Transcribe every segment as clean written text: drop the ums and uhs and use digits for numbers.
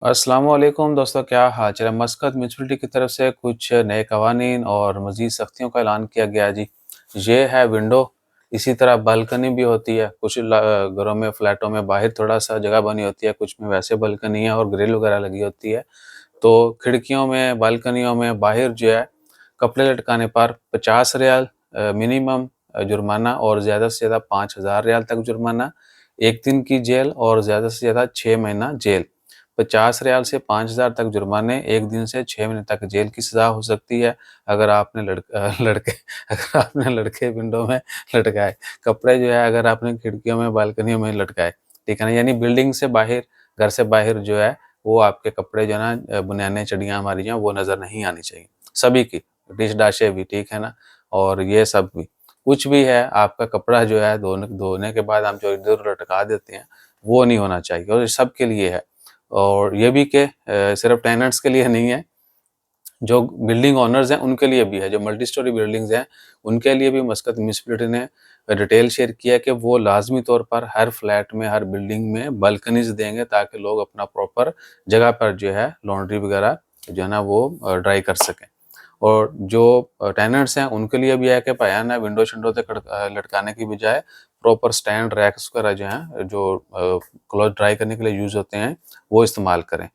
अस्सलामुअलैकुम दोस्तों, क्या हाल चाल है? मस्कत म्यूनसिपैलिटी की तरफ से कुछ नए कवानीन और मज़ीद सख्तियों का ऐलान किया गया है जी। ये है विंडो, इसी तरह बालकनी भी होती है। कुछ घरों में, फ्लैटों में बाहर थोड़ा-सा जगह बनी होती है, कुछ में वैसे बालकनी है और ग्रिल वगैरह लगी होती है। तो खिड़कियों में, बालकनियों में बाहर जो है कपड़े लटकाने पर 50 रियाल मिनिमम जुर्माना और ज़्यादा से ज़्यादा 5000 रियाल तक जुर्माना, 1 दिन की जेल और ज़्यादा से ज़्यादा 6 महीना जेल। 50 रियाल से 5000 तक जुर्माने, 1 दिन से 6 महीने तक जेल की सज़ा हो सकती है अगर आपने लड़के अगर आपने लड़के विंडो में लटकाए। कपड़े जो है अगर आपने खिड़कियों में, बालकनियों में लटकाए, ठीक है ना? यानी बिल्डिंग से बाहर, घर से बाहर जो है वो आपके कपड़े जो है ना, बनियानें, चड्डियाँ हमारी जो हैं वो नज़र नहीं आनी चाहिए। सभी की, डिश-डाशें भी, ठीक है ना? और ये सब भी। कुछ भी है, आपका कपड़ा जो है धोने धोने के बाद हम जो इधर-उधर लटका देते हैं, वो नहीं होना चाहिए और ये सबके लिए है। और ये भी कि सिर्फ़ टेनेंट्स के लिए नहीं है, जो बिल्डिंग ओनर्स हैं उनके लिए भी है, जो मल्टी स्टोरी बिल्डिंग्स हैं, उनके लिए भी मस्कत म्युनिसिपैलिटी ने डिटेल शेयर किया है कि वो लाज़मी तौर पर हर फ्लैट में, हर बिल्डिंग में बालकनीज़ देंगे ताकि लोग अपना प्रॉपर जगह पर जो है लॉन्ड्री वगैरह जो है ना वो ड्राई कर सकें। और जो टेनेंट्स हैं उनके लिए भी है कि भाई ना विंडो-शिंडो पे लटकाने की बजाय प्रॉपर स्टैंड, रैक्स वगैरह जो हैं, जो क्लॉथ ड्राई करने के लिए यूज़ होते हैं, वो इस्तेमाल करें।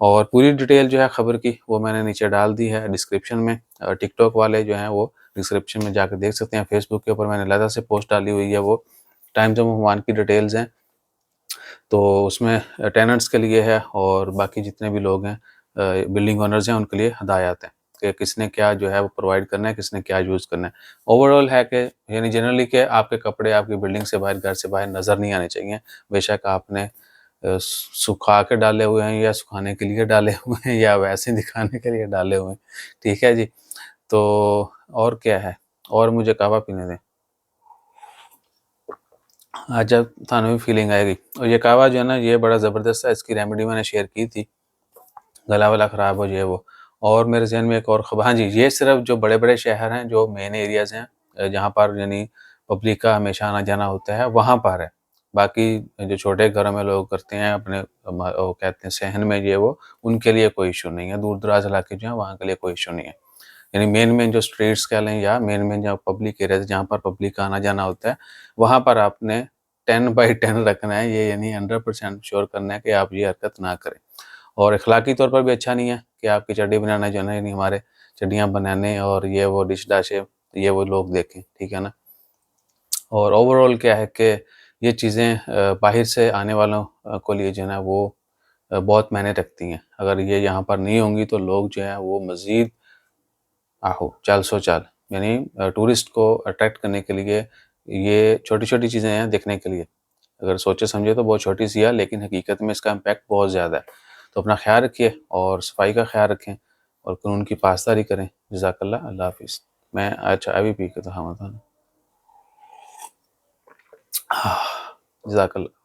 और पूरी डिटेल जो है खबर की वो मैंने नीचे डाल दी है डिस्क्रिप्शन में। टिकटॉक वाले जो हैं वो डिस्क्रिप्शन में जाकर देख सकते हैं। फेसबुक के ऊपर मैंने अलहदा से पोस्ट डाली हुई है, वो टाइम्स ऑफ ओमान की डिटेल्स हैं। तो उसमें टेनेंट्स के लिए है और बाकी जितने भी लोग हैं, बिल्डिंग ओनर्स हैं, उनके लिए हदायत है कि किसने क्या जो है वो प्रोवाइड करना है, किसने क्या यूज़ करना है। ओवरऑल है कि यानी जनरली कि आपके कपड़े आपकी बिल्डिंग से बाहर, घर से बाहर नज़र नहीं आने चाहिए। बेशक आपने सुखा के डाले हुए हैं या सुखाने के लिए डाले हुए हैं या वैसे ही दिखाने के लिए डाले हुए हैं। ठीक है जी? तो और क्या है? और मुझे कहवा पीने दें। जब थानवी भी फीलिंग आएगी। और ये कहवा जो है ना, ये बड़ा ज़बरदस्त है, इसकी रेमेडी मैंने शेयर की थी, गला-वला ख़राब हो, ये वो। और मेरे ज़हन में एक और हाँ जी, ये सिर्फ़ जो बड़े-बड़े शहर हैं, जो मेन एरियाज़ हैं, जहाँ पर यानी पब्लिक का हमेशा आना-जाना होता है, वहाँ पर है। बाकी जो छोटे घरों में लोग करते हैं अपने वो कहते हैं सहन में ये वो, उनके लिए कोई इश्यू नहीं है। दूर-दराज़ इलाके जो हैं, वहाँ के लिए कोई इश्यू नहीं है। यानी मेन-मेन जो स्ट्रीट्स कह लें या मेन-मेन जहाँ पब्लिक एरियाज़, जहाँ पर पब्लिक का आना-जाना होता है, वहाँ पर आपने 10 बाई 10 रखना है। ये यानी 100% श्योर करना है कि आप ये हरकत ना करें। और अखलाकी तौर पर भी अच्छा नहीं है कि आपकी चड्डी बनाना जो है ना, यानी हमारे चड्डियाँ बनाने और ये वो डिश-डाशे ये वो लोग देखें, ठीक है ना? और ओवरऑल क्या है कि ये चीज़ें बाहर से आने वालों को लिए जो है ना वो बहुत मायने रखती हैं। अगर ये यहाँ पर नहीं होंगी तो लोग जो हैं वो मज़ीद आहो, चाल सौ चाल, यानी टूरिस्ट को अट्रैक्ट करने के लिए ये छोटी-छोटी चीज़ें हैं देखने के लिए। अगर सोचे-समझे तो बहुत छोटी-सी है, लेकिन हकीकत में इसका इम्पैक्ट बहुत ज़्यादा है। तो अपना ख़्याल रखिए और सफाई का ख़्याल रखें और कानून की पासदारी करें। जज़ाकल्लाह, अल्लाह हाफ़िज़। मैं चाय भी पी के तो हाँ, जज़ाकल्लाह।